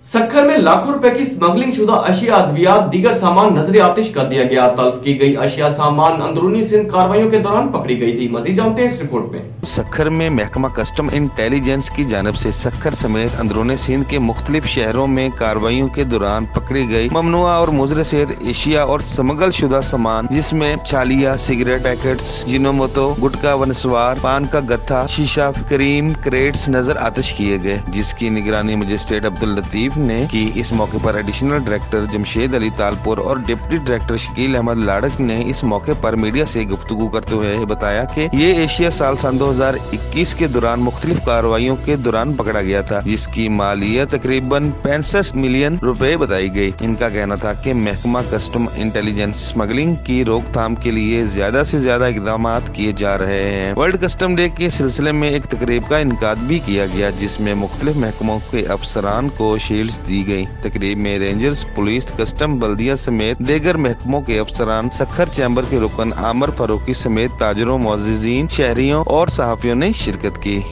सखर में लाखों रुपए की स्मगलिंग शुदा अशिया, अद्वियात, दीगर सामान नजरे आतिश कर दिया गया। तल्फ की गई अशिया सामान अंदरूनी सिंध कार्रवाइयों के दौरान पकड़ी गई थी। मजीद जानते हैं इस रिपोर्ट में। सखर में महकमा कस्टम इंटेलिजेंस की जानिब से सखर समेत अंदरूनी सिंध के मुख्तलिफ शहरों में कार्रवाइयों के दौरान पकड़ी गई ममनुआ और मुजर सेहत एशिया और स्मगल शुदा सामान, जिसमें छालिया, सिगरेट पैकेट्स, जिनोमोतो, गुटखा व नस्वार, पान का गत्था, शीशा, क्रीम क्रेट्स नजर आतिश किए गए, जिसकी निगरानी मजिस्ट्रेट अब्दुल लतीफ ने की। इस मौके पर एडिशनल डायरेक्टर जमशेद अली तालपुर और डिप्टी डायरेक्टर शकील अहमद लाड़क ने इस मौके पर मीडिया से गुफ्तगू करते हुए बताया कि ये एशिया साल 2021 के दौरान मुख्तलिफ कार्रवाइयों के दौरान पकड़ा गया था, जिसकी मालियत तकरीबन 65 मिलियन रुपए बताई गई। इनका कहना था कि महकमा कस्टम इंटेलिजेंस स्मगलिंग की रोकथाम के लिए ज्यादा से ज्यादा इकदाम किए जा रहे हैं। वर्ल्ड कस्टम डे के सिलसिले में एक तकरीब का इनकाद भी किया गया, जिसमें मुख्तलिफ महकमों के अफसरान को शील्ड दी गई। तकरीब में रेंजर्स, पुलिस, कस्टम, बल्दिया समेत दीगर महकमों के अफसरान, सखर चैम्बर के रुकन आमर फारूकी समेत ताजरों, मुअज्जिजीन, शहरियों और सहाफियों ने शिरकत की।